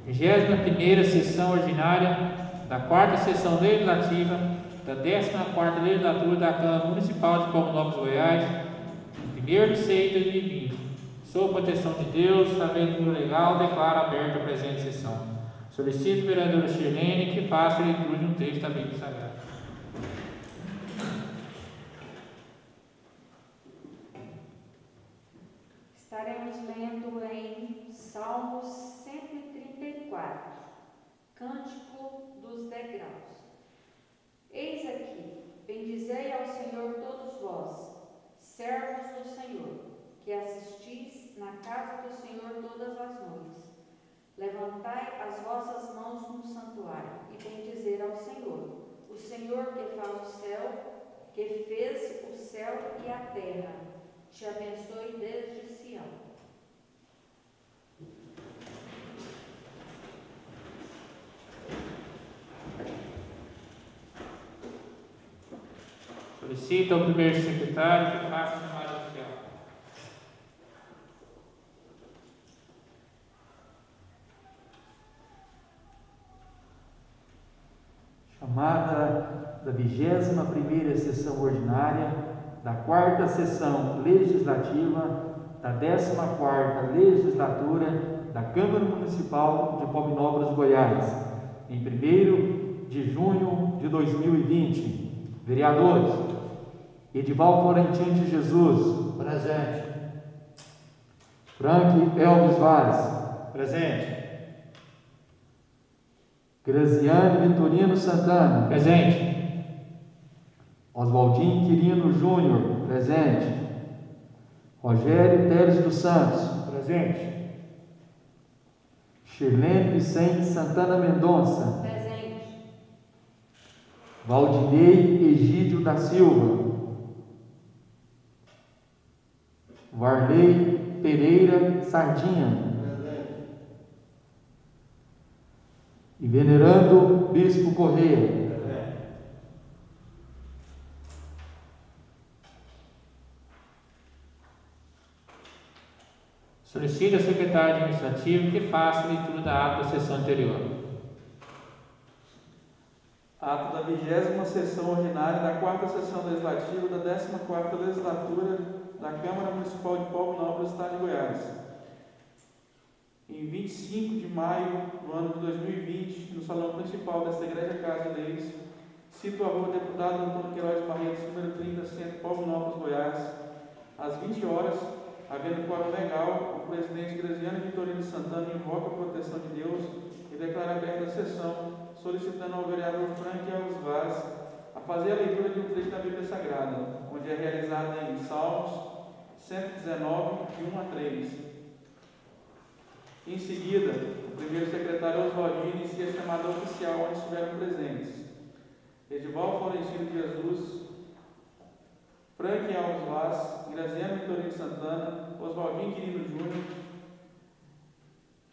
21ª Sessão Ordinária da 4ª Sessão Legislativa da 14ª Legislatura da Câmara Municipal de Palminópolis, Goiás, em 1º de 6 de 2020. Sob proteção de Deus, sabendo do legal, declaro aberta a presente sessão. Solicito a vereadora Shirlene que faça a leitura de um texto da Bíblia Sagrada. Estaremos lendo em Salmos 134, Cântico dos Degraus. Eis aqui, bendizei ao Senhor todos vós, servos do Senhor, que assistis na casa do Senhor todas as noites. Levantai as vossas mãos no santuário e bendizer ao Senhor, o Senhor que faz o céu, que fez o céu e a terra. Te abençoe desde Sião. Solicito ao primeiro secretário que faça a chamada oficial. Chamada da 21ª Sessão Ordinária da 4ª Sessão Legislativa da 14ª Legislatura da Câmara Municipal de Palminópolis, Goiás, em 1º de junho de 2020. Vereadores: Edival Florentino de Jesus. Presente. Frank Elvis Vaz. Presente. Graziane Vitorino Santana. Presente. Oswaldinho Quirino Júnior. Presente. Rogério Teles dos Santos. Presente. Shirlene Vicente Santana Mendonça. Presente. Valdinei Egídio da Silva. Varley Pereira Sardinha. E venerando Bispo Correia. Solicito ao secretário administrativo que faça a leitura da ata da sessão anterior. Ato da 20ª Sessão Ordinária da 4ª Sessão Legislativa da 14ª Legislatura da Câmara Municipal de Palminópolis, Estado de Goiás. Em 25 de maio do ano de 2020, no salão principal desta Igreja Casa de Leis, cito a rua Deputado Antônio Queiroz Barretos, número 30, Centro Palminópolis, Goiás, às 20 horas, havendo quórum legal, o presidente Graziane Vitorino Santana invoca a proteção de Deus e declara aberta a sessão, solicitando ao vereador Frank Elvis Vaz a fazer a leitura de um trecho da Bíblia Sagrada, onde é realizada em Salmos 119, de 1 a 3. Em seguida, o primeiro secretário Oswaldinho inicia a chamada oficial onde estiveram presentes Edival Florentino de Jesus, Frank Alves Vaz, Graziane Vitorino Santana, Oswaldinho Quirino Júnior,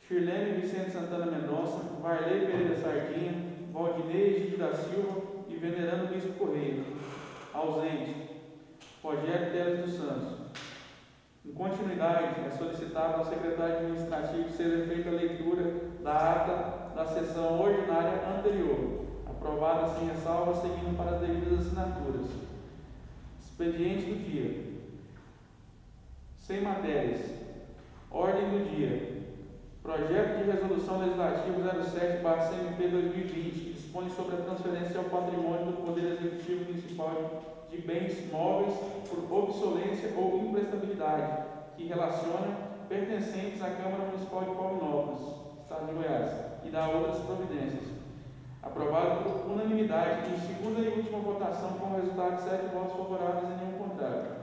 Shirlene Vicente Santana Mendonça, Varley Pereira Sardinha, Valdinei Egídio da Silva e venerando Bispo Correia. Ausente, Rogério Teles dos Santos. Em continuidade, é solicitado ao secretário administrativo que seja feita a leitura da ata da sessão ordinária anterior, aprovada sem ressalva, seguindo para as devidas assinaturas. Expediente do dia. Sem matérias. Ordem do dia. Projeto de Resolução Legislativa 07/CMP 2020, que dispõe sobre a transferência ao patrimônio do Poder Executivo Municipal de bens móveis por obsolência ou imprestabilidade, que relaciona pertencentes à Câmara Municipal de Palminópolis, Estado de Goiás, e dá outras providências. Aprovado por unanimidade em segunda e última votação, com resultado de 7 votos favoráveis e nenhum contrário.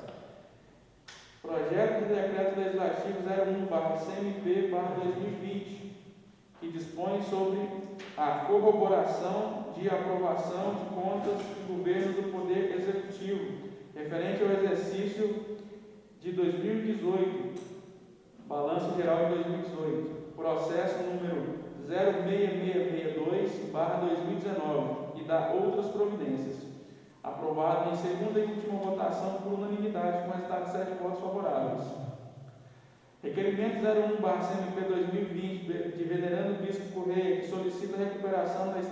Projeto de Decreto Legislativo 01/CMP/2020, que dispõe sobre a corroboração de aprovação de contas do governo do Poder Executivo, referente ao exercício de 2018, Balanço Geral de 2018, processo número 06662/2019, e dá outras providências. Aprovado em segunda e última votação por unanimidade, com resultado de 7 votos favoráveis. Requerimento 01/CMP 2020 de Venerando Bispo Correia, que solicita a recuperação das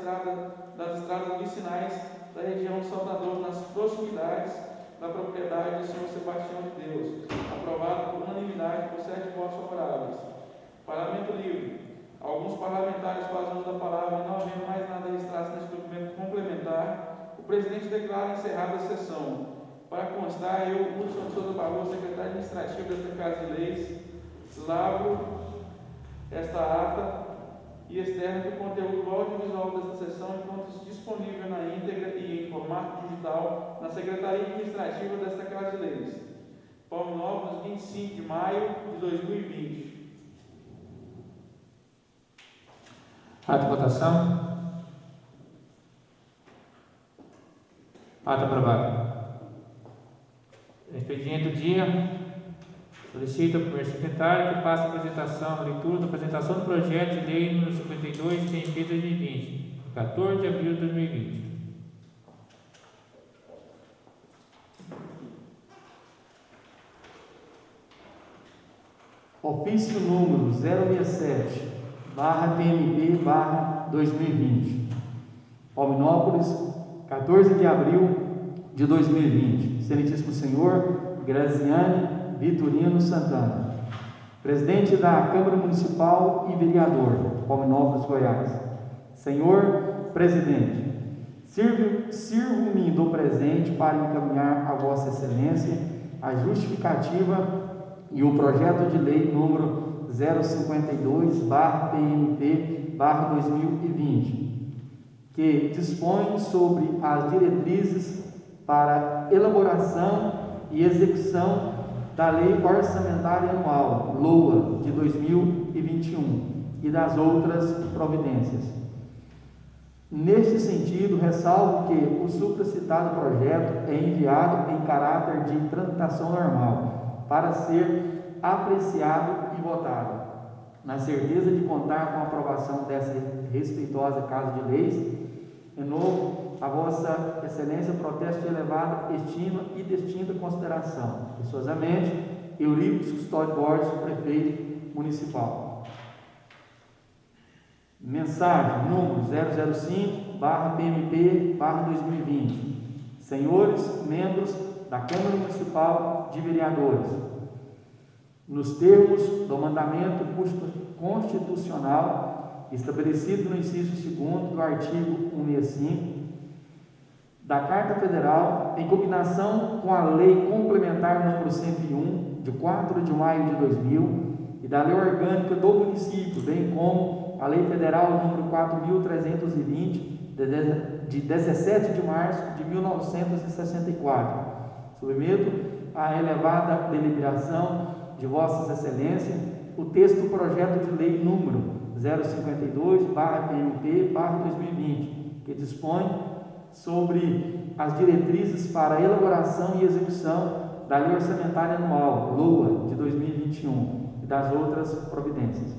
estradas vicinais da região de Salvador, nas proximidades da propriedade do Senhor Sebastião de Deus, aprovado por unanimidade por 7 votos favoráveis. Parlamento livre. Alguns parlamentares fazem uso da palavra e não havendo mais nada registrado neste documento complementar, o presidente declara encerrada a sessão. Para constar, eu, Hudson de Souza Barroso, secretário administrativo desta Casa de Leis, lavro esta ata e externo que o conteúdo audiovisual desta sessão encontra-se disponível na íntegra e em formato digital na Secretaria Administrativa desta Casa de Leis. Palminópolis, 25 de maio de 2020. Ato de votação. Ato aprovado. Expediente do dia. Solicito ao primeiro secretário que faça a apresentação, a leitura da apresentação do projeto de lei número 52, TMP 2020, 14 de abril de 2020. Ofício número 067/PMP/2020. Palminópolis, 14 de abril de 2020. Excelentíssimo Senhor Graziane Vitorino Santana, presidente da Câmara Municipal e vereador, Palminópolis, Goiás. Senhor presidente, sirvo-me do presente para encaminhar a Vossa Excelência a justificativa e o projeto de lei número 052/PMP/2020, que dispõe sobre as diretrizes para elaboração e execução da Lei Orçamentária Anual, LOA, de 2021 e das outras providências. Neste sentido, ressalvo que o supracitado projeto é enviado em caráter de tramitação normal, para ser apreciado e votado. Na certeza de contar com a aprovação dessa respeitosa Casa de Leis, renovo a Vossa Excelência protesto de elevada estima e distinta consideração. Pessoasamente, Eurípides Custódio Borges, prefeito municipal. Mensagem número 005/PMP/2020. Senhores membros da Câmara Municipal de Vereadores, nos termos do mandamento constitucional estabelecido no inciso 2º do artigo 165 da Carta Federal, em combinação com a Lei Complementar número 101, de 4 de maio de 2000, e da Lei Orgânica do Município, bem como a Lei Federal número 4.320, de 17 de março de 1964. Submeto à elevada deliberação de Vossas Excelências o texto do projeto de lei número 052/PMP/2020, que dispõe sobre as diretrizes para a elaboração e execução da Lei Orçamentária Anual, LOA, de 2021 e das outras providências.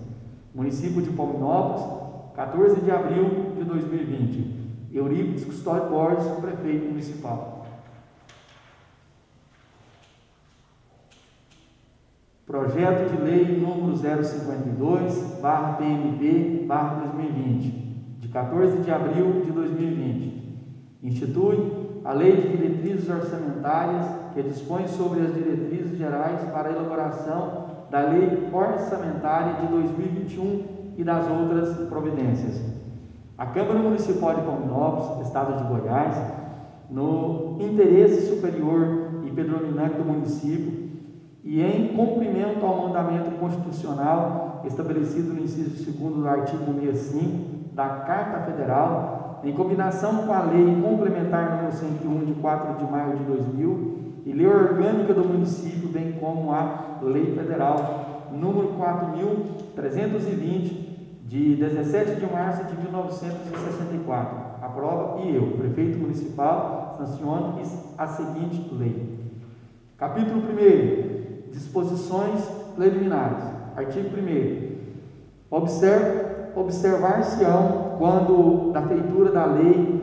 Município de Palminópolis, 14 de abril de 2020. Eurípides Custódio Borges, prefeito municipal. Projeto de lei número 052/PMP/2020, de 14 de abril de 2020. Institui a Lei de Diretrizes Orçamentárias, que dispõe sobre as diretrizes gerais para a elaboração da Lei Orçamentária de 2021 e das outras providências. A Câmara Municipal de Palminópolis, Estado de Goiás, no interesse superior e predominante do município e em cumprimento ao mandamento constitucional estabelecido no inciso 2º do artigo 165 da Carta Federal, em combinação com a Lei Complementar número 101, de 4 de maio de 2000, e Lei Orgânica do Município, bem como a Lei Federal número 4.320, de 17 de março de 1964. Aprova e eu, prefeito municipal, sanciono a seguinte lei. Capítulo 1º. Disposições preliminares. Artigo 1º. Observar-se-ão, quando da feitura da lei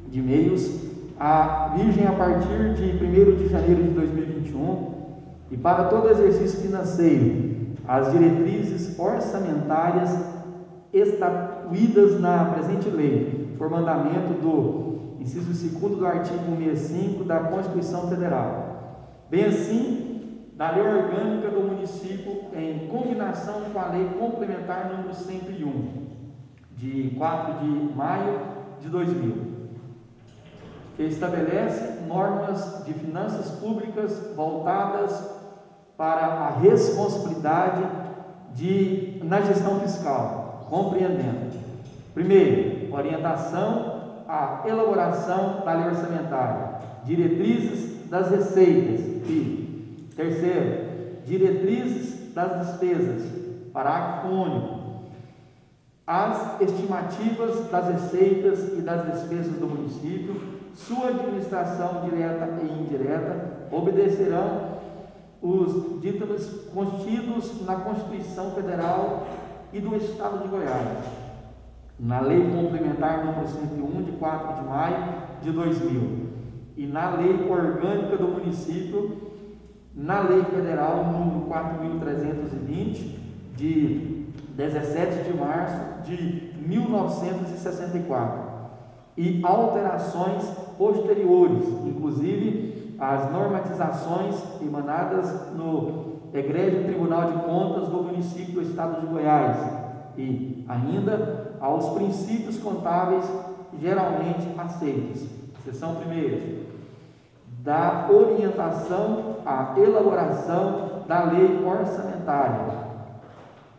de meios, a virgem a partir de 1º de janeiro de 2021, e para todo exercício financeiro, as diretrizes orçamentárias estatuídas na presente lei, por mandamento do inciso 2º do artigo 165 da Constituição Federal, bem assim da lei orgânica do município, em combinação com a lei complementar número 101, de 4 de maio de 2000, que estabelece normas de finanças públicas voltadas para a responsabilidade na gestão fiscal, compreendendo: primeiro, orientação à elaboração da lei orçamentária, diretrizes das receitas e, terceiro, diretrizes das despesas, parágrafo único, as estimativas das receitas e das despesas do município, sua administração direta e indireta, obedecerão os títulos contidos na Constituição Federal e do Estado de Goiás, na Lei Complementar número 101, de 4 de maio de 2000, e na Lei Orgânica do Município, na Lei Federal número 4.320, de 17 de março de 1964, e alterações posteriores, inclusive as normatizações emanadas no Egrégio Tribunal de Contas do município do Estado de Goiás, e ainda aos princípios contábeis geralmente aceitos. Seção 1ª, da orientação à elaboração da lei orçamentária.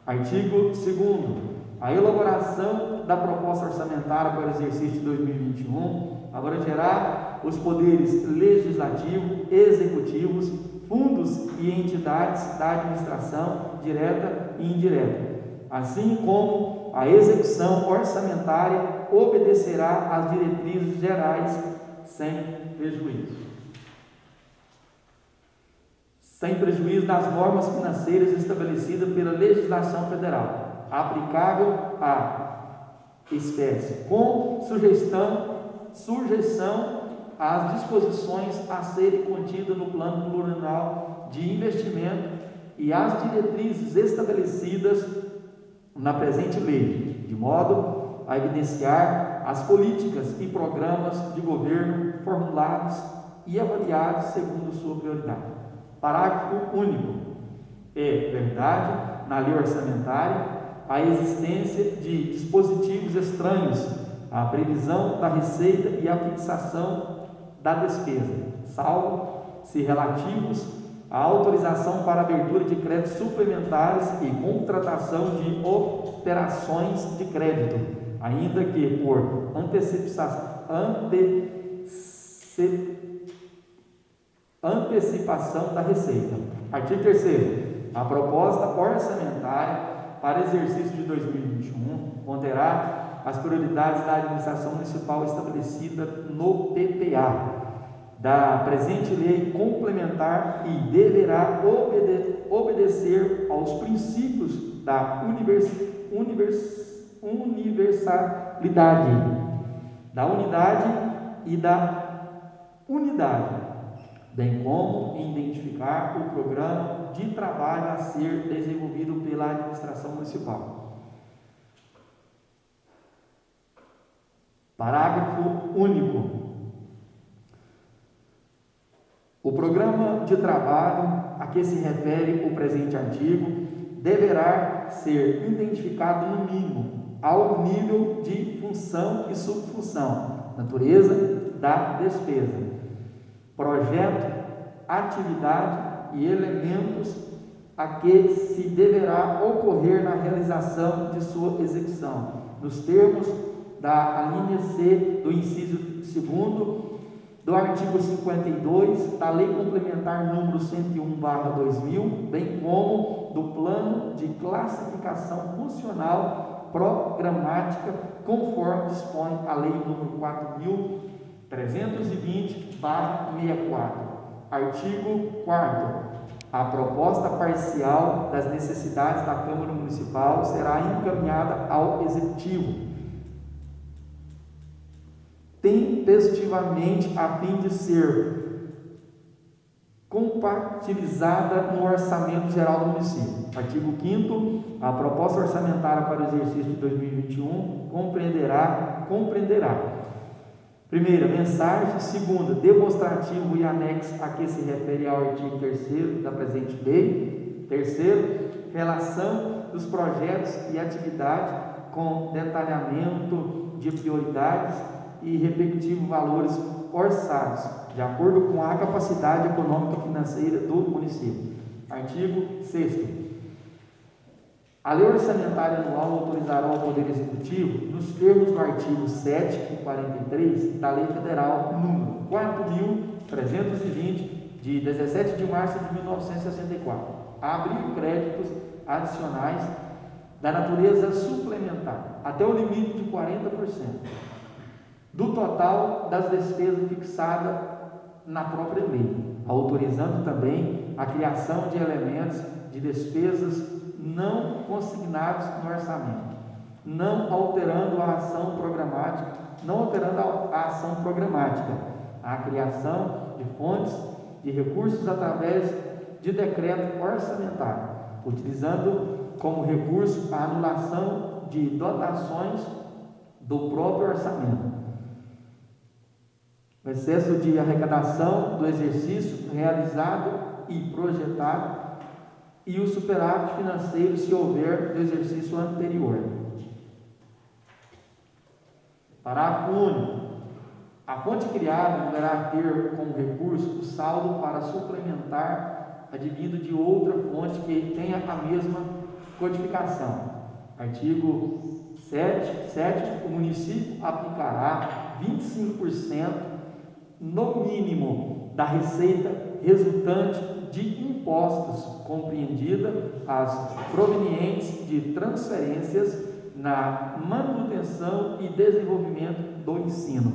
Artigo 2º, a elaboração da proposta orçamentária para o exercício de 2021 abrangerá os poderes legislativo, executivos, fundos e entidades da administração direta e indireta, assim como a execução orçamentária obedecerá às diretrizes gerais sem prejuízo das normas financeiras estabelecidas pela legislação federal, aplicável à espécie, com sujeição às disposições a serem contidas no plano plurianual de investimento e às diretrizes estabelecidas na presente lei, de modo a evidenciar as políticas e programas de governo formulados e avaliados segundo sua prioridade. Parágrafo único. É verdade, na lei orçamentária, a existência de dispositivos estranhos à previsão da receita e à fixação da despesa, salvo se relativos à autorização para abertura de créditos suplementares e contratação de operações de crédito, ainda que por antecipação da receita. Artigo 3º. A proposta orçamentária para exercício de 2021 conterá as prioridades da administração municipal estabelecida no PPA da presente lei complementar e deverá obedecer aos princípios da universalidade, da unidade e da unidade, bem como identificar o programa de trabalho a ser desenvolvido pela administração municipal. Parágrafo único. O programa de trabalho a que se refere o presente artigo deverá ser identificado no mínimo ao nível de função e subfunção, natureza da despesa, projeto, atividade e elementos a que se deverá ocorrer na realização de sua execução, nos termos da alínea C do inciso 2º do artigo 52 da Lei Complementar número 101/2000, bem como do Plano de Classificação Funcional Programática, conforme dispõe a Lei número 4.320/64. Artigo 4º. A proposta parcial das necessidades da Câmara Municipal será encaminhada ao Executivo tempestivamente, a fim de ser compatibilizada no orçamento geral do município. Artigo 5º, a proposta orçamentária para o exercício de 2021 compreenderá: primeira, mensagem; segunda, demonstrativo e anexo a que se refere ao artigo 3º da presente lei; terceiro, relação dos projetos e atividades com detalhamento de prioridades e respectivos valores orçados, de acordo com a capacidade econômica e financeira do município. Artigo 6º. A lei orçamentária anual autorizará o Poder Executivo, nos termos do artigo 7 e 43 da Lei Federal número 4.320, de 17 de março de 1964, a abrir créditos adicionais da natureza suplementar, até o limite de 40%, do total das despesas fixadas na própria lei, autorizando também a criação de elementos de despesas não consignados no orçamento, não alterando a ação programática, a criação de fontes de recursos através de decreto orçamentário, utilizando como recurso a anulação de dotações do próprio orçamento, o excesso de arrecadação do exercício realizado e projetado e o superávit financeiro, se houver, do exercício anterior. Parágrafo único. A fonte criada deverá ter como recurso o saldo para suplementar advindo de outra fonte que tenha a mesma codificação. Artigo 7. O município aplicará 25% no mínimo da receita resultante de impostos, compreendida as provenientes de transferências na manutenção e desenvolvimento do ensino.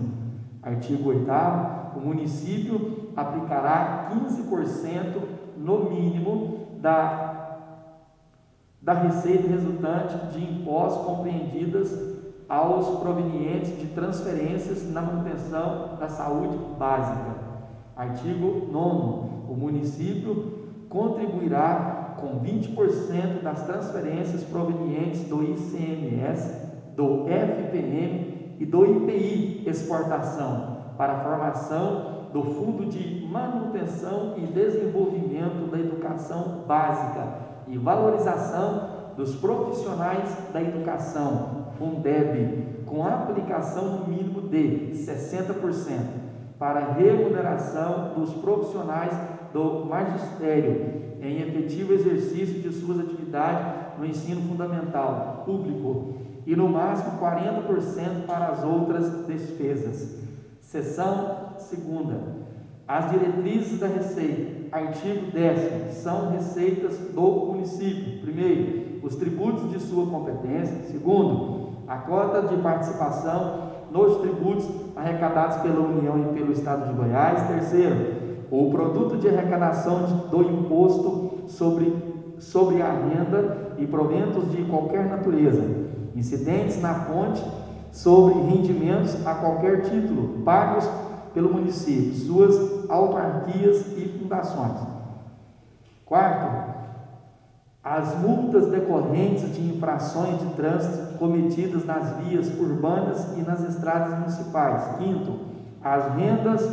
Artigo 8º. O município aplicará 15% no mínimo da receita resultante de impostos compreendidas aos provenientes de transferências na manutenção da saúde básica. Artigo 9º. O município contribuirá com 20% das transferências provenientes do ICMS, do FPM e do IPI exportação para a formação do Fundo de Manutenção e Desenvolvimento da Educação Básica e Valorização dos Profissionais da Educação, Fundeb, com aplicação no mínimo de 60% para a remuneração dos profissionais do magistério em efetivo exercício de suas atividades no ensino fundamental público e no máximo 40% para as outras despesas. Seção 2ª. As diretrizes da Receita. Artigo 10º. São receitas do município. Primeiro, os tributos de sua competência. Segundo, a cota de participação nos tributos arrecadados pela União e pelo Estado de Goiás. Terceiro, o produto de arrecadação do imposto sobre a renda e proventos de qualquer natureza, incidentes na fonte sobre rendimentos a qualquer título, pagos pelo município, suas autarquias e fundações. Quarto, as multas decorrentes de infrações de trânsito cometidas nas vias urbanas e nas estradas municipais. Quinto, as rendas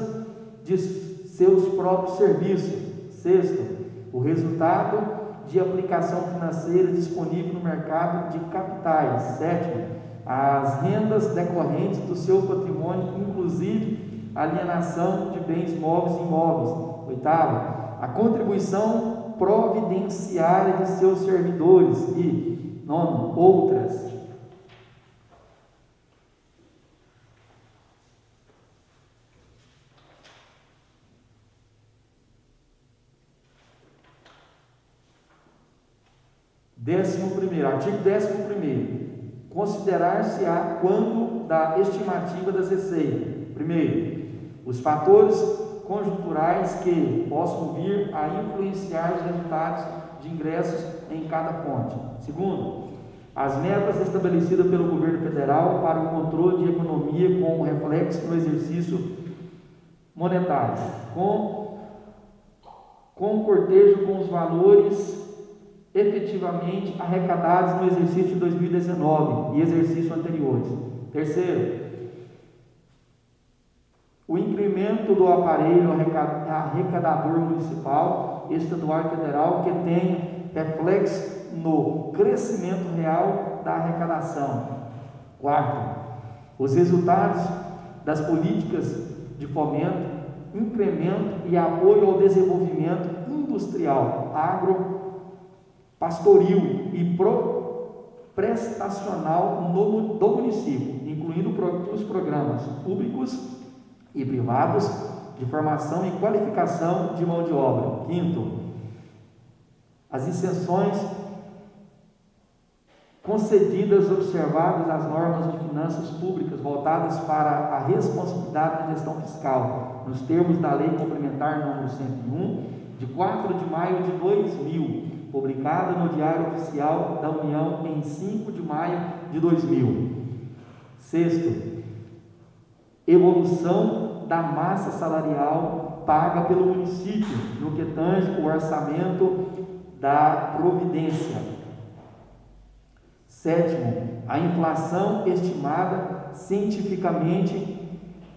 de seus próprios serviços. Sexto, o resultado de aplicação financeira disponível no mercado de capitais. Sétimo, as rendas decorrentes do seu patrimônio, inclusive alienação de bens móveis e imóveis. Oitavo, a contribuição providenciária de seus servidores. E nono, outras. Artigo 11º. Considerar-se-á quando da estimativa das receitas. Primeiro, os fatores conjunturais que possam vir a influenciar os resultados de ingressos em cada fonte. Segundo, as metas estabelecidas pelo governo federal para o controle de economia com reflexo no exercício monetário, com com cortejo com os valores efetivamente arrecadados no exercício de 2019 e exercícios anteriores. Terceiro, o incremento do aparelho arrecadador municipal, estadual e federal, que tem reflexo no crescimento real da arrecadação. Quarto, os resultados das políticas de fomento, incremento e apoio ao desenvolvimento industrial, agro-pastoril e prestacional do município, incluindo os programas públicos e privados de formação e qualificação de mão de obra. Quinto, as isenções concedidas observadas as normas de finanças públicas voltadas para a responsabilidade da gestão fiscal, nos termos da Lei Complementar número 101, de 4 de maio de 2000, publicada no Diário Oficial da União em 5 de maio de 2000. Sexto, evolução da massa salarial paga pelo município, no que tange o orçamento da Providência. Sétimo, a inflação estimada cientificamente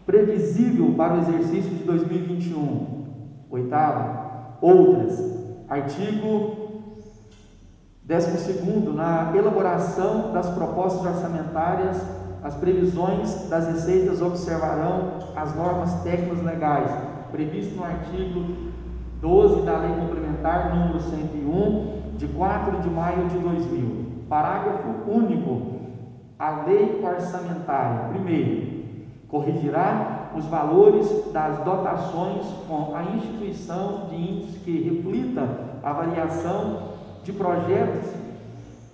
previsível para o exercício de 2021. Oitavo, outras. Artigo 12º, na elaboração das propostas orçamentárias, as previsões das receitas observarão as normas técnicas legais previstas no artigo 12 da Lei Complementar número 101, de 4 de maio de 2000. Parágrafo único. A lei orçamentária, primeiro, corrigirá os valores das dotações com a instituição de índice que reflita a variação de projetos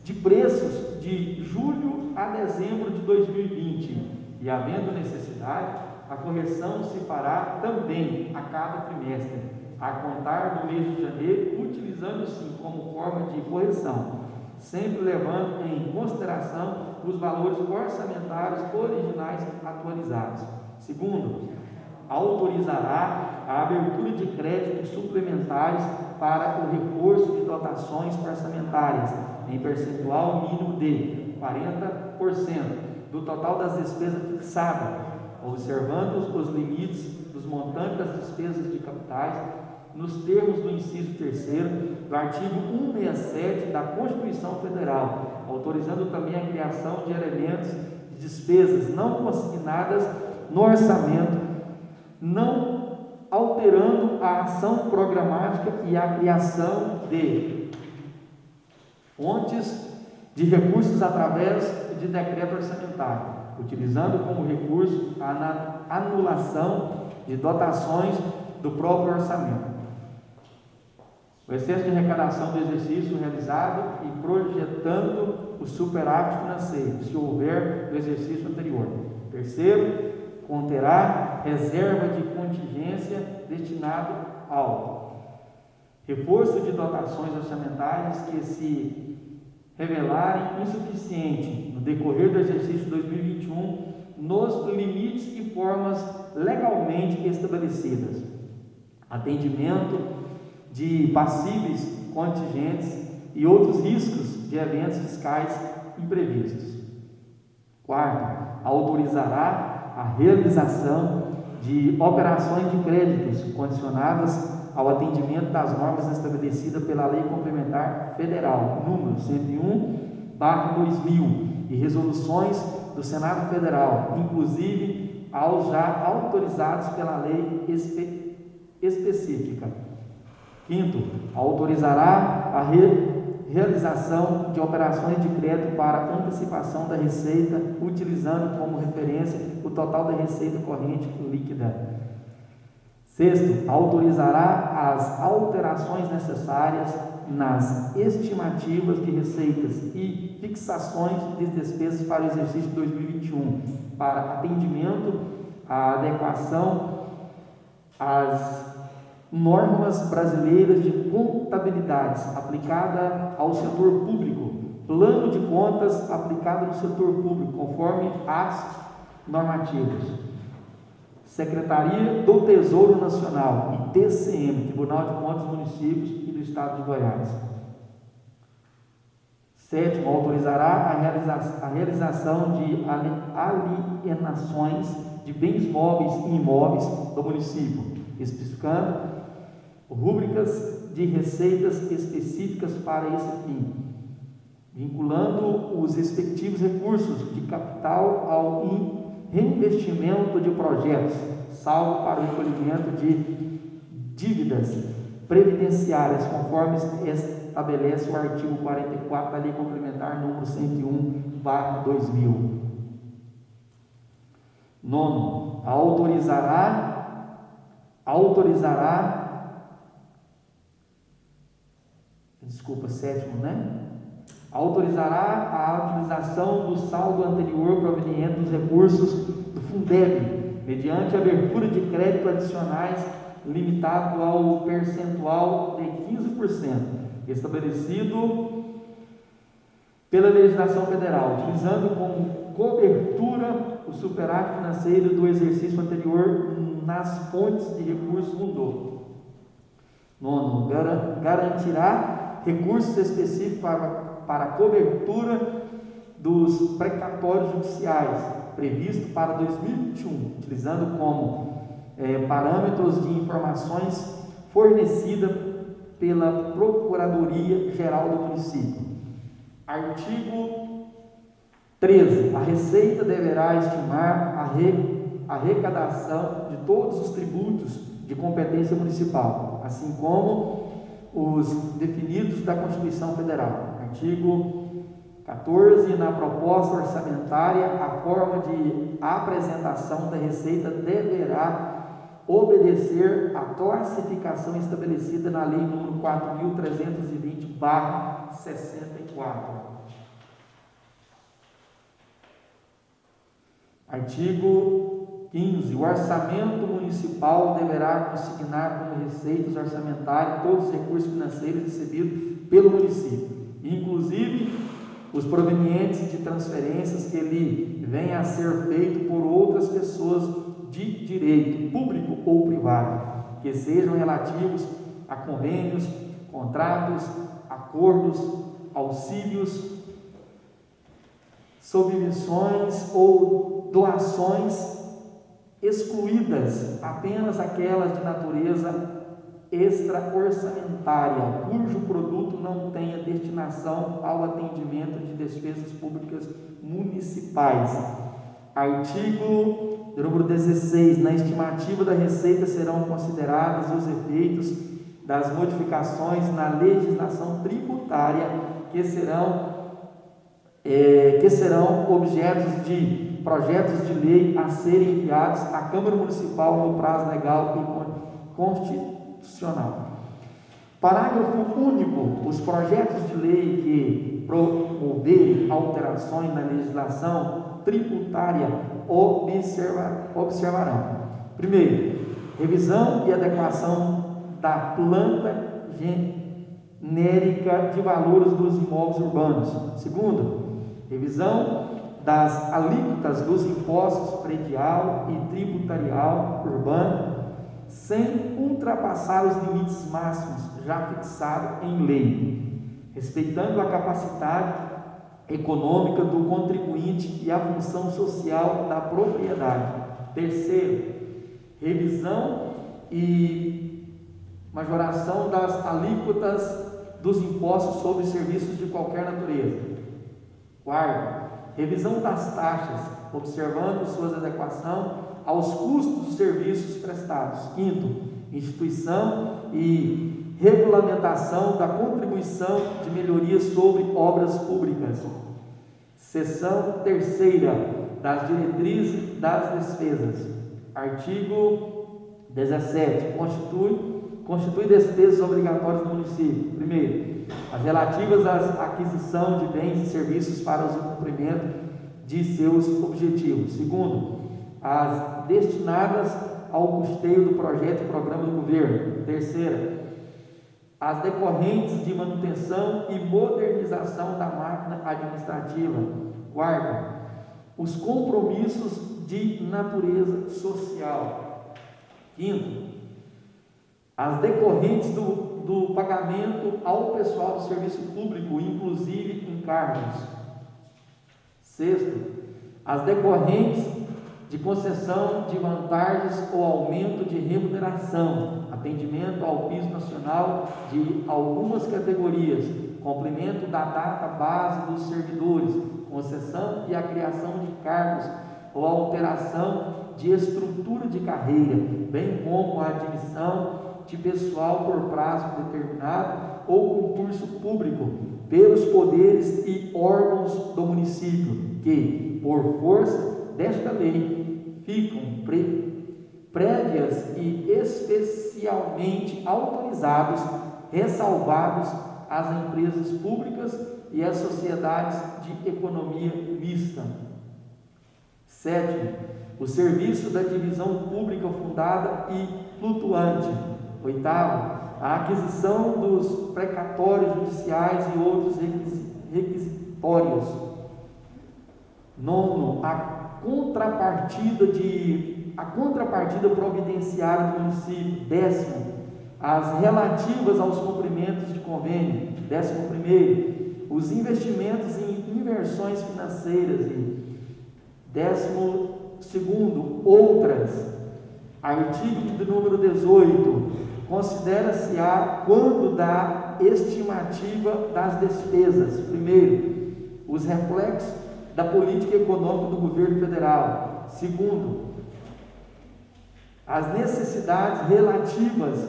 de preços de julho a dezembro de 2020 e, havendo necessidade, a correção se fará também a cada trimestre, a contar do mês de janeiro, utilizando-se como forma de correção, sempre levando em consideração os valores orçamentários originais atualizados. Segundo, autorizará a abertura de créditos suplementares para o reforço de dotações orçamentárias em percentual mínimo de 40% do total das despesas fixadas, observando os limites dos montantes das despesas de capitais, nos termos do inciso 3º do artigo 167 da Constituição Federal, autorizando também a criação de elementos de despesas não consignadas no orçamento, não alterando a ação programática e a criação de fontes de recursos através de decreto orçamentário, utilizando como recurso a anulação de dotações do próprio orçamento. O excesso de arrecadação do exercício realizado e projetando o superávit financeiro, se houver, do exercício anterior. Terceiro, conterá reserva de contingência destinado ao reforço de dotações orçamentárias que se revelarem insuficientes no decorrer do exercício 2021 nos limites e formas legalmente estabelecidas. Atendimento de passíveis contingentes e outros riscos de eventos fiscais imprevistos. Quarto, autorizará a realização de operações de créditos condicionadas ao atendimento das normas estabelecidas pela Lei Complementar Federal número 101/2000 e resoluções do Senado Federal, inclusive aos já autorizados pela lei específica. Quinto, autorizará a realização de operações de crédito para antecipação da receita, utilizando como referência o total da receita corrente líquida. Sexto, autorizará as alterações necessárias nas estimativas de receitas e fixações de despesas para o exercício 2021, para atendimento à adequação às normas brasileiras de contabilidades aplicada ao setor público, plano de contas aplicado no setor público, conforme as normativas. Secretaria do Tesouro Nacional e TCM, Tribunal de Contas dos Municípios e do Estado de Goiás. 7. Autorizará a realização de alienações de bens móveis e imóveis do município, especificando rúbricas de receitas específicas para esse fim, vinculando os respectivos recursos de capital ao reinvestimento de projetos, salvo para o recolhimento de dívidas previdenciárias, conforme estabelece o artigo 44 da Lei Complementar número 101/2000. 9. Autorizará a utilização do saldo anterior proveniente dos recursos do Fundeb, mediante abertura de crédito adicionais limitado ao percentual de 15%, estabelecido pela legislação federal, utilizando como cobertura o superávit financeiro do exercício anterior nas fontes de recursos do novo. 9. Garantirá recursos específicos para a cobertura dos precatórios judiciais, previsto para 2021, utilizando como parâmetros de informações fornecidas pela Procuradoria-Geral do Município. Artigo 13. A Receita deverá estimar a arrecadação de todos os tributos de competência municipal, assim como os definidos da Constituição Federal. Artigo 14. Na proposta orçamentária, a forma de apresentação da Receita deverá obedecer à classificação estabelecida na Lei nº 4.320/64. Artigo 15. O orçamento municipal deverá consignar como receitas orçamentárias todos os recursos financeiros recebidos pelo município, inclusive os provenientes de transferências que lhe venham a ser feito por outras pessoas de direito público ou privado, que sejam relativos a convênios, contratos, acordos, auxílios, submissões ou doações, excluídas apenas aquelas de natureza extra-orçamentária, cujo produto não tenha destinação ao atendimento de despesas públicas municipais. Artigo número 16. Na estimativa da receita serão considerados os efeitos das modificações na legislação tributária que serão objetos de projetos de lei a serem enviados à Câmara Municipal no prazo legal e constitucional. Parágrafo único. Os projetos de lei que promoverem alterações na legislação tributária observarão: primeiro, revisão e adequação da planta genérica de valores dos imóveis urbanos. Segundo, revisão das alíquotas dos impostos predial e tributarial urbano, sem ultrapassar os limites máximos já fixados em lei, respeitando a capacidade econômica do contribuinte e a função social da propriedade. Terceiro, revisão e majoração das alíquotas dos impostos sobre serviços de qualquer natureza. Quarto, revisão das taxas, observando suas adequação aos custos dos serviços prestados. Quinto, instituição e regulamentação da contribuição de melhorias sobre obras públicas. Seção terceira, das diretrizes das despesas. Artigo 17. Constitui despesas obrigatórias do município. Primeiro, as relativas à aquisição de bens e serviços para o cumprimento de seus objetivos. Segundo, as destinadas ao custeio do projeto e programa do governo. Terceira, as decorrentes de manutenção e modernização da máquina administrativa. Quarta, os compromissos de natureza social. Quinto, as decorrentes do pagamento ao pessoal do serviço público, inclusive encargos. Sexto, as decorrentes de concessão de vantagens ou aumento de remuneração, atendimento ao piso nacional de algumas categorias, complemento da data base dos servidores, concessão e a criação de cargos ou alteração de estrutura de carreira, bem como a admissão de pessoal por prazo determinado ou concurso público pelos poderes e órgãos do município, que, por força desta lei, ficam prévias e especialmente autorizados, ressalvados as empresas públicas e as sociedades de economia mista. Sétimo, o serviço da divisão pública fundada e flutuante. Oitavo, a aquisição dos precatórios judiciais e outros requisitórios. Nono, a contrapartida providenciária do município. Décimo, as relativas aos cumprimentos de convênio. 11º, os investimentos em inversões financeiras. E 12º, outras. Artigo de número 18, considera-se-á quando da estimativa das despesas. Primeiro, os reflexos da política econômica do governo federal. Segundo, as necessidades relativas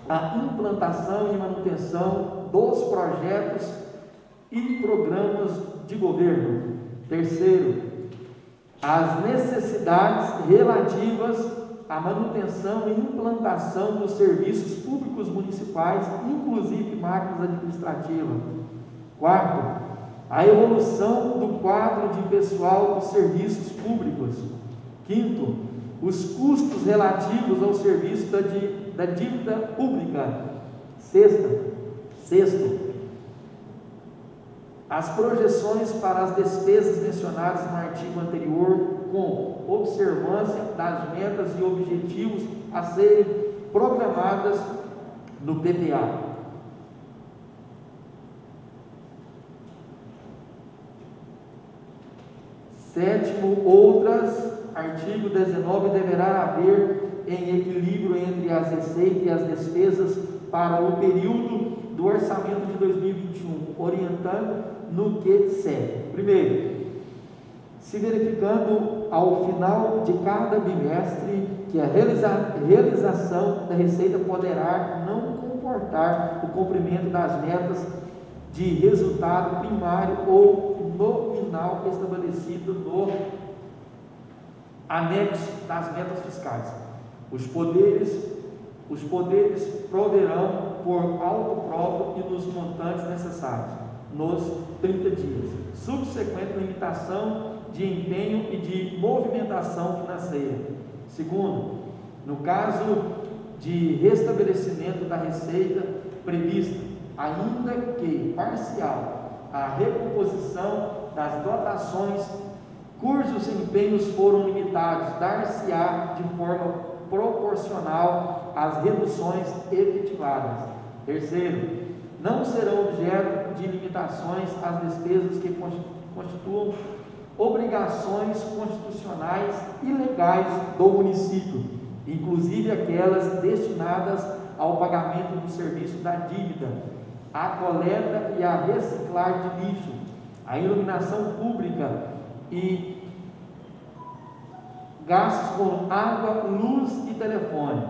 à implantação e manutenção dos projetos e programas de governo. Terceiro, as necessidades relativas à manutenção e implantação dos serviços públicos municipais, inclusive máquinas administrativas. Quarto, a evolução do quadro de pessoal dos serviços públicos. Quinto, os custos relativos ao serviço da dívida pública. Sexto, as projeções para as despesas mencionadas no artigo anterior, com observância das metas e objetivos a serem programadas no PPA. Sétimo, outras, artigo 19, deverá haver em equilíbrio entre as receitas e as despesas para o período do orçamento de 2021, orientando no que segue. Primeiro, se verificando ao final de cada bimestre que a realização da receita poderá não comportar o cumprimento das metas de resultado primário ou nominal estabelecido no anexo das metas fiscais. Os poderes proverão por auto próprio e nos montantes necessários nos 30 dias, subsequente limitação de empenho e de movimentação financeira. Segundo, no caso de restabelecimento da receita prevista, ainda que parcial, a recomposição das dotações cujos empenhos foram limitados dar-se-á de forma proporcional às reduções efetivadas. Terceiro, não serão objeto de limitações as despesas que constituam obrigações constitucionais e legais do município, inclusive aquelas destinadas ao pagamento do serviço da dívida, à coleta e à reciclagem de lixo, à iluminação pública e gastos com água, luz e telefone.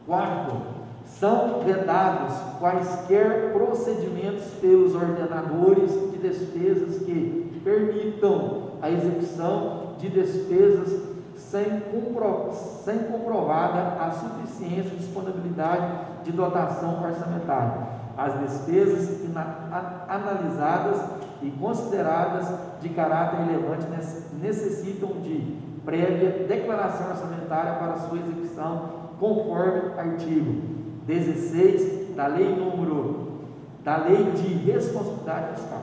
Quarto, são vedados quaisquer procedimentos pelos ordenadores de despesas que permitam a execução de despesas sem comprovada a suficiência e disponibilidade de dotação orçamentária. As despesas analisadas e consideradas de caráter relevante necessitam de prévia declaração orçamentária para sua execução, conforme artigo 16 da Lei de Responsabilidade Fiscal.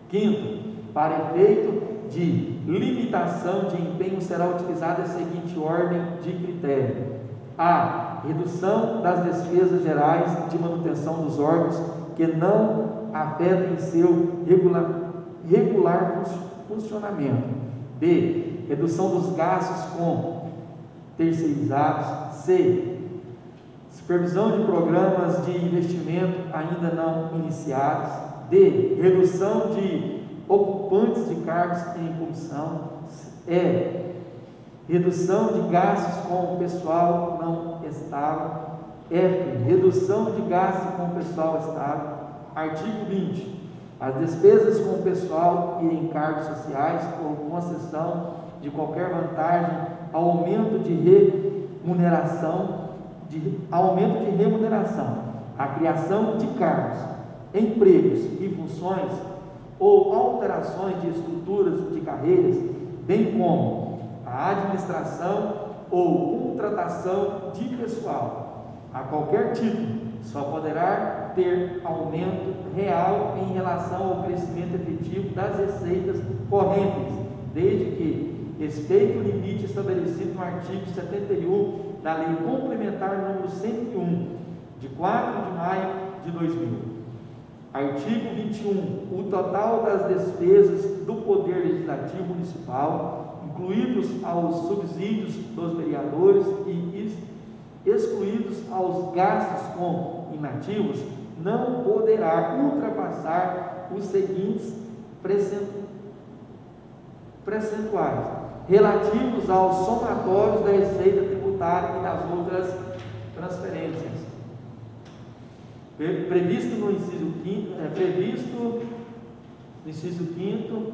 Quinto, para efeito de limitação de empenho será utilizada a seguinte ordem de critério: a. Redução das despesas gerais de manutenção dos órgãos que não afetem seu regular funcionamento. B. Redução dos gastos com terceirizados. C. Supervisão de programas de investimento ainda não iniciados. D. Redução de ocupantes de cargos em comissão. E. Redução de gastos com o pessoal não estável. F. Redução de gastos com o pessoal estável. Artigo 20. As despesas com o pessoal e encargos sociais ou concessão de qualquer vantagem, aumento de remuneração, a criação de cargos, empregos e funções ou alterações de estruturas de carreiras, bem como a administração ou contratação de pessoal a qualquer tipo, só poderá ter aumento real em relação ao crescimento efetivo das receitas correntes, desde que respeite o limite estabelecido no artigo 71 da Lei Complementar número 101, de 4 de maio de 2000. Artigo 21. O total das despesas do Poder Legislativo Municipal, incluídos aos subsídios dos vereadores e excluídos aos gastos com inativos, não poderá ultrapassar os seguintes percentuais relativos aos somatórios da receita tributária e das outras transferências. Previsto no inciso 5º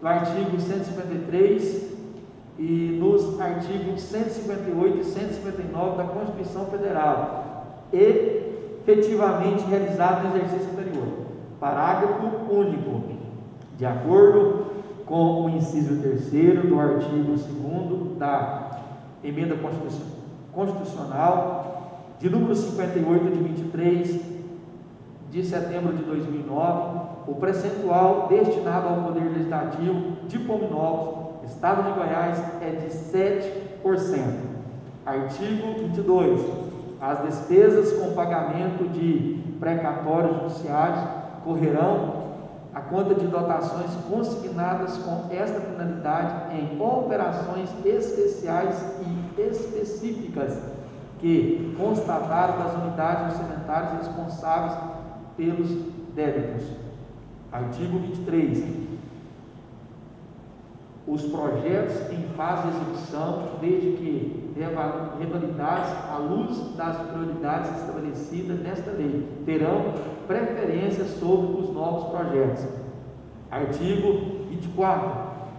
do artigo 153 e nos artigos 158 e 159 da Constituição Federal, efetivamente realizado no exercício anterior. Parágrafo único. De acordo com o inciso 3º do artigo 2º da Emenda Constitucional de número 58 de 23 de setembro de 2009, o percentual destinado ao Poder Legislativo de Pominópolis, Estado de Goiás, é de 7%. Artigo 22. As despesas com pagamento de precatórios judiciários correrão a conta de dotações consignadas com esta finalidade em operações especiais e específicas que constataram das unidades orçamentárias responsáveis pelos débitos. Artigo 23. Os projetos em fase de execução, desde que revalidados à luz das prioridades estabelecidas nesta lei, terão preferência sobre os novos projetos. Artigo 24.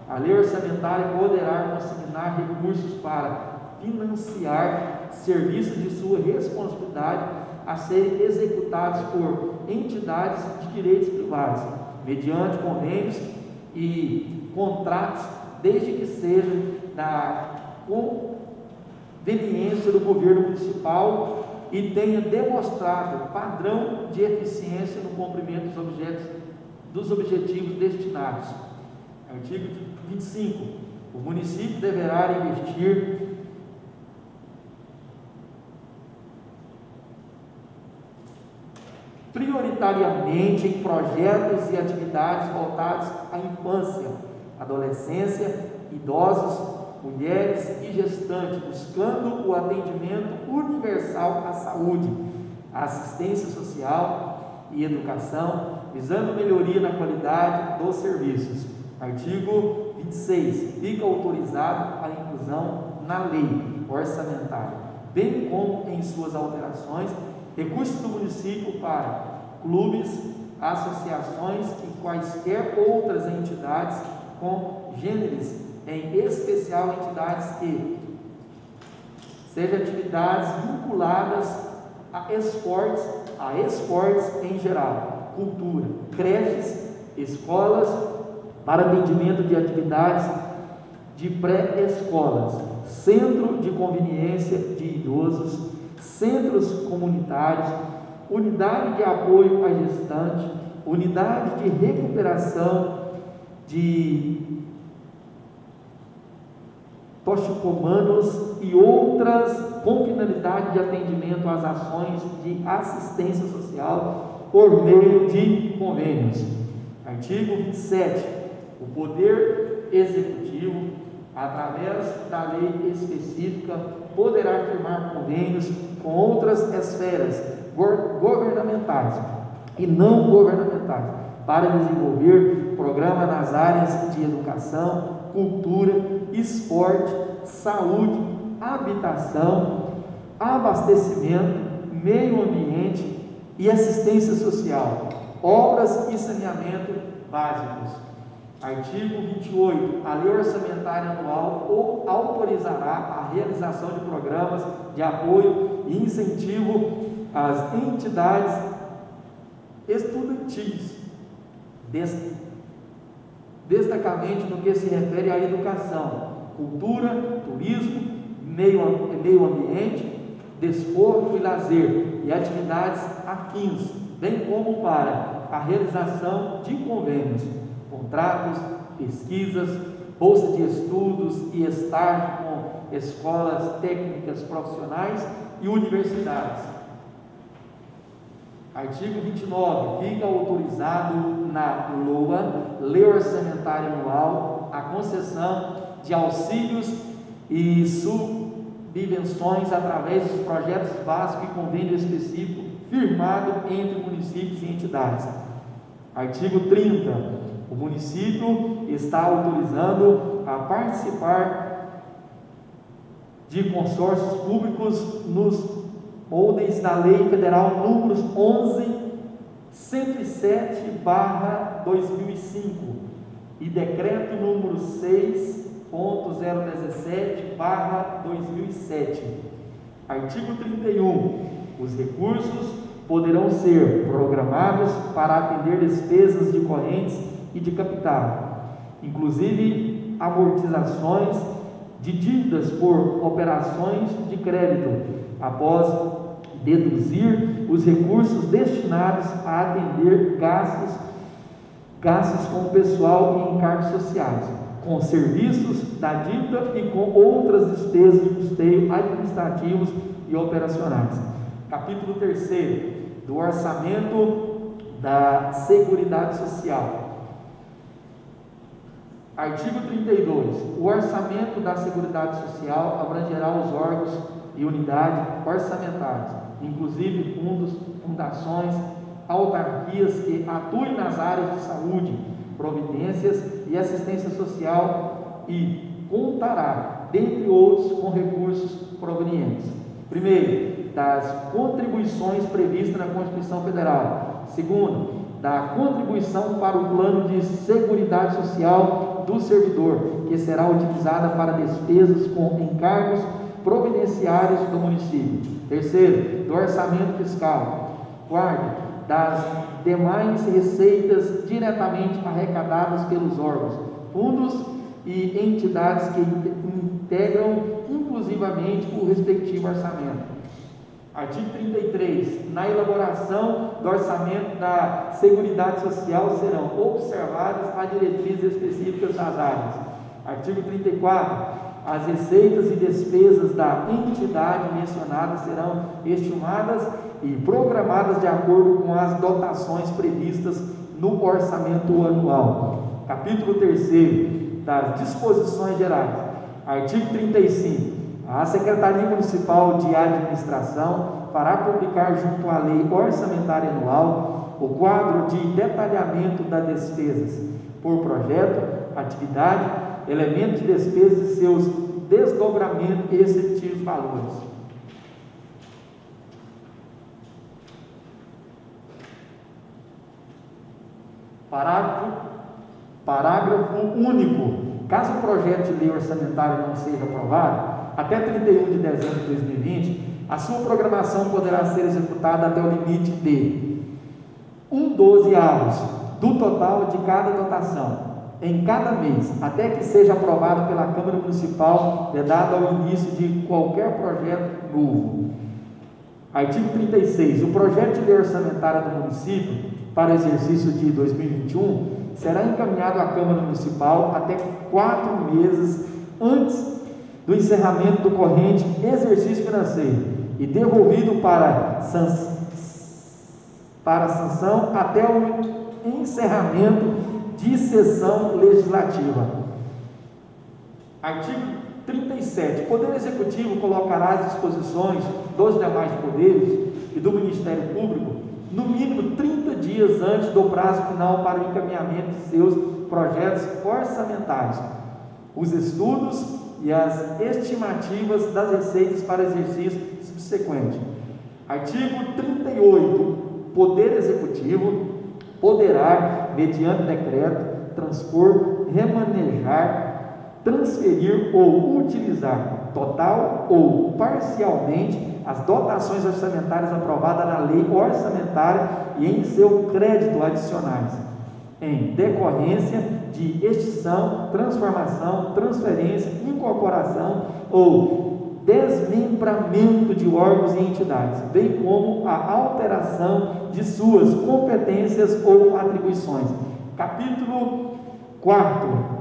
A lei orçamentária poderá consignar recursos para financiar serviços de sua responsabilidade a serem executados por entidades de direitos privados, mediante convênios e contratos, desde que seja da conveniência do governo municipal e tenha demonstrado padrão de eficiência no cumprimento dos objetivos destinados. Artigo 25. O município deverá investir prioritariamente em projetos e atividades voltados à infância, adolescência, idosos, mulheres e gestantes, buscando o atendimento universal à saúde, à assistência social e educação, visando melhoria na qualidade dos serviços. Artigo 26. Fica autorizado a inclusão na lei orçamentária, bem como em suas alterações, recursos do município para clubes, associações e quaisquer outras entidades congêneres, em especial entidades que sejam atividades vinculadas a esportes em geral, cultura, creches, escolas, para atendimento de atividades de pré-escolas, centro de conveniência de idosos, centros comunitários, unidade de apoio à gestante, unidade de recuperação de toxicomanos e outras com finalidade de atendimento às ações de assistência social por meio de convênios. Artigo 27. O Poder Executivo, através da lei específica, poderá firmar convênios com outras esferas governamentais e não governamentais para desenvolver programas nas áreas de educação, cultura, esporte, saúde, habitação, abastecimento, meio ambiente e assistência social, obras e saneamento básicos. Artigo 28. A lei orçamentária anual autorizará a realização de programas de apoio e incentivo às entidades estudantis, destacamente no que se refere à educação, cultura, turismo, meio ambiente, desporto e lazer e atividades afins, bem como para a realização de convênios, contratos, pesquisas, bolsa de estudos e estágio com escolas técnicas profissionais e universidades. Artigo 29. Fica autorizado na LOA, Lei Orçamentária Anual, a concessão de auxílios e subvenções através dos projetos básicos e convênio específico firmado entre municípios e entidades. Artigo 30. O município está autorizando a participar de consórcios públicos nos moldes da Lei Federal números 11.107/2005 e Decreto número 6.017/2007. Artigo 31. Os recursos poderão ser programados para atender despesas de correntes e de capital, inclusive amortizações de dívidas por operações de crédito, após deduzir os recursos destinados a atender gastos com o pessoal e encargos sociais, com serviços da dívida e com outras despesas de custeio administrativos e operacionais. Capítulo 3º do Orçamento da Seguridade Social. Artigo 32. O orçamento da Seguridade Social abrangerá os órgãos e unidades orçamentárias, inclusive fundos, fundações, autarquias que atuem nas áreas de saúde, providências e assistência social e contará, dentre outros, com recursos provenientes. Primeiro, das contribuições previstas na Constituição Federal. Segundo, da contribuição para o plano de seguridade social do servidor, que será utilizada para despesas com encargos providenciários do município. Terceiro, do orçamento fiscal. Quarto, das demais receitas diretamente arrecadadas pelos órgãos, fundos e entidades que integram inclusivamente o respectivo orçamento. Artigo 33. Na elaboração do orçamento da Seguridade Social serão observadas as diretrizes específicas das áreas. Artigo 34. As receitas e despesas da entidade mencionada serão estimadas e programadas de acordo com as dotações previstas no orçamento anual. Capítulo 3º das disposições gerais. Artigo 35. A Secretaria Municipal de Administração fará publicar junto à Lei Orçamentária Anual o quadro de detalhamento das despesas por projeto, atividade, elementos de despesa e seus desdobramentos e respectivos valores. Parágrafo único. Caso o projeto de lei orçamentária não seja aprovado, até 31 de dezembro de 2020, a sua programação poderá ser executada até o limite de 1/12 do total de cada dotação, em cada mês, até que seja aprovado pela Câmara Municipal, dado ao início de qualquer projeto novo. Artigo 36. O projeto de lei orçamentária do município para o exercício de 2021 será encaminhado à Câmara Municipal até 4 meses antes do encerramento do corrente exercício financeiro e devolvido para sanção até o encerramento de sessão legislativa. Artigo 37. O Poder Executivo colocará às disposições dos demais poderes e do Ministério Público, no mínimo 30 dias antes do prazo final para o encaminhamento de seus projetos orçamentários, os estudos e as estimativas das receitas para exercício subsequente. Artigo 38. O Poder Executivo poderá, mediante decreto, transpor, remanejar, transferir ou utilizar, total ou parcialmente, as dotações orçamentárias aprovadas na lei orçamentária e em seu crédito adicionais, em decorrência de extinção, transformação, transferência, incorporação ou desmembramento de órgãos e entidades, bem como a alteração de suas competências ou atribuições. Capítulo 4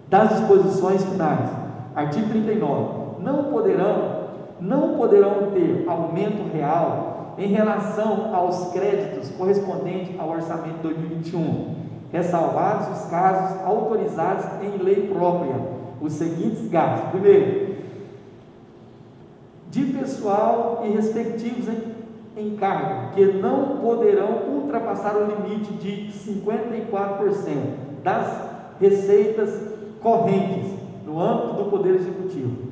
das disposições finais. Artigo 39. Não poderão ter aumento real em relação aos créditos correspondentes ao orçamento de 2021, ressalvados os casos autorizados em lei própria, os seguintes gastos: primeiro, de pessoal e respectivos encargos, que não poderão ultrapassar o limite de 54% das receitas correntes no âmbito do Poder Executivo,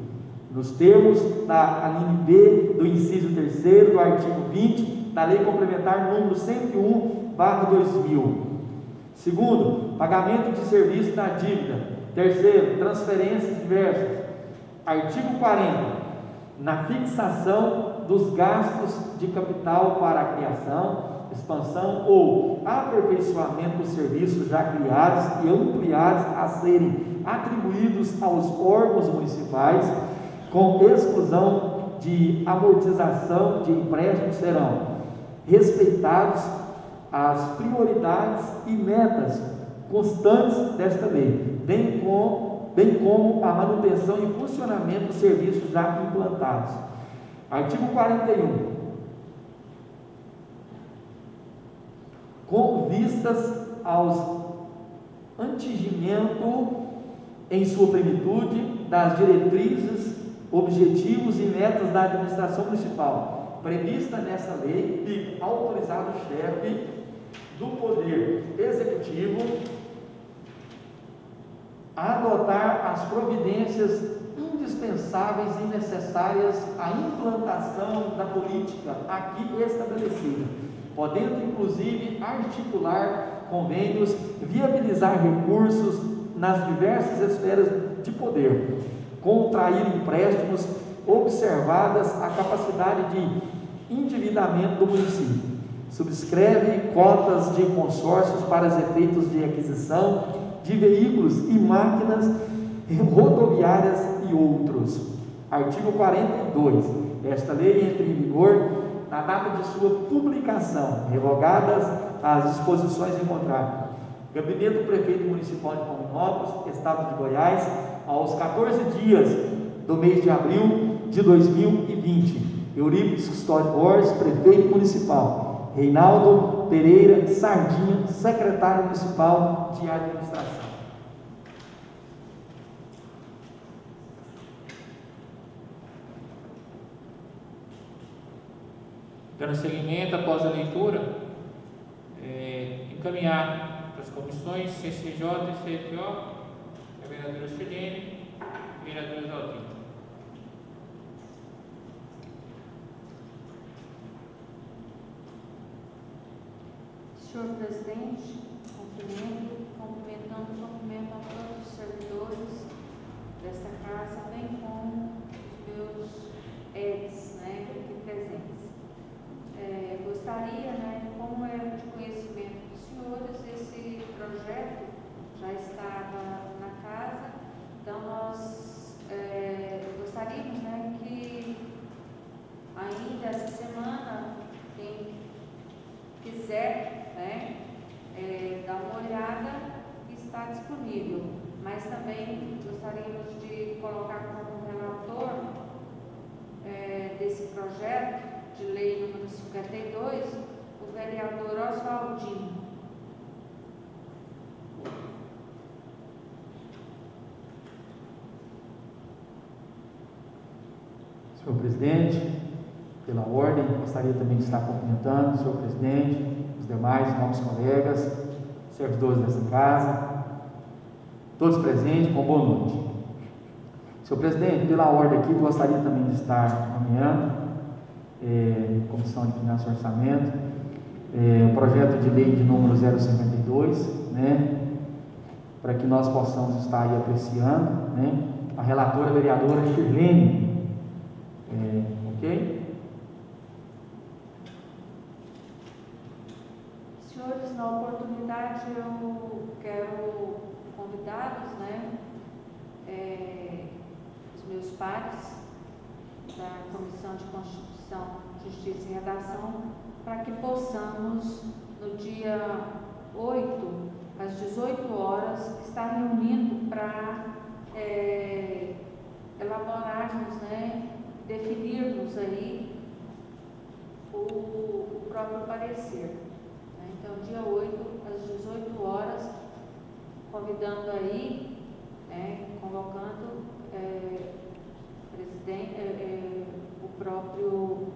nos termos da alínea B do inciso 3º do artigo 20 da Lei Complementar número 101/2000. Segundo, pagamento de serviço da dívida. Terceiro, transferências diversas. Artigo 40. Na fixação dos gastos de capital para a criação, expansão ou aperfeiçoamento dos serviços já criados e ampliados a serem atribuídos aos órgãos municipais, com exclusão de amortização de empréstimos, serão respeitados as prioridades e metas constantes desta lei, bem como a manutenção e funcionamento dos serviços já implantados. Artigo 41. Com vistas aos atingimento em sua plenitude das diretrizes, objetivos e metas da administração municipal prevista nessa lei, fica autorizado o chefe do Poder Executivo a adotar as providências indispensáveis e necessárias à implantação da política aqui estabelecida, podendo inclusive articular convênios, viabilizar recursos nas diversas esferas de poder, contrair empréstimos, observadas a capacidade de endividamento do município, subscreve cotas de consórcios para os efeitos de aquisição de veículos e máquinas rodoviárias e outros. Artigo 42. Esta lei entra em vigor na data de sua publicação, revogadas as disposições em contrato. Gabinete do Prefeito Municipal de Palminópolis, Estado de Goiás, aos 14 dias do mês de abril de 2020. Eurípides Custódio Borges, Prefeito Municipal. Reinaldo Pereira Sardinha, Secretário Municipal de Administração. Dando seguimento após a leitura, encaminhar para as comissões CCJ e CFO, a vereadora Silene e a vereadora Zaldinha. Senhor Presidente, cumprimento a todos os servidores desta casa, bem como os meus ex, aqui presentes. Gostaria, como é de conhecimento dos senhores, esse projeto já estava na casa, então nós gostaríamos que ainda essa semana, quem quiser dar uma olhada, está disponível, mas também gostaríamos de colocar como relator desse projeto de lei número 52, o vereador Oswaldinho. Senhor presidente, pela ordem, gostaria também de estar cumprimentando o senhor presidente, os demais novos colegas, servidores dessa casa, todos presentes, com boa noite. Senhor presidente, pela ordem aqui, gostaria também de estar nomeando, Comissão de Finanças e Orçamento, o projeto de lei de número 052, né, para que nós possamos estar aí apreciando, né, a relatora a vereadora Shirlene, ok? Senhores, na oportunidade eu quero convidá-los, né, os meus pares da Comissão de Constituição, Justiça e Redação, para que possamos, no dia 8, às 18 horas, estar reunindo para elaborarmos, né, definirmos aí o próprio parecer. Então, dia 8, às 18 horas, convidando aí, convocando o próprio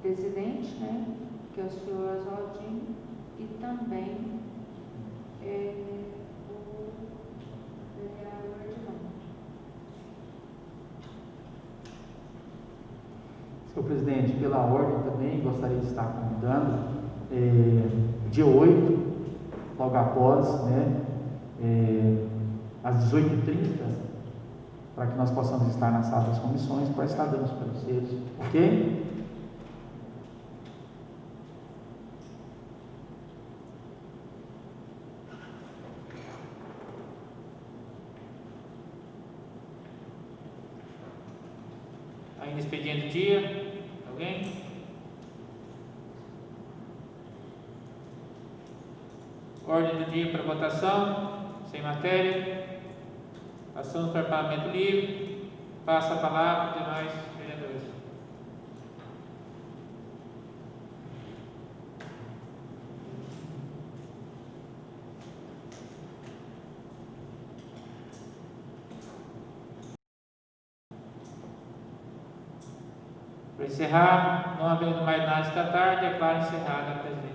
presidente, né, que é o senhor Oswaldinho, e também o vereador Edilon. Senhor presidente, pela ordem também gostaria de estar convidando, dia 8, logo após, né, às 18h30, para que nós possamos estar na sala das comissões para estar dando os pareceres, ok? Ainda expediente do dia, alguém? Ordem do dia para votação, sem matéria. Passamos para parlamento livre. Passa a palavra aos demais vereadores. Para encerrar, não havendo mais nada esta tarde, declaro encerrada a presidência.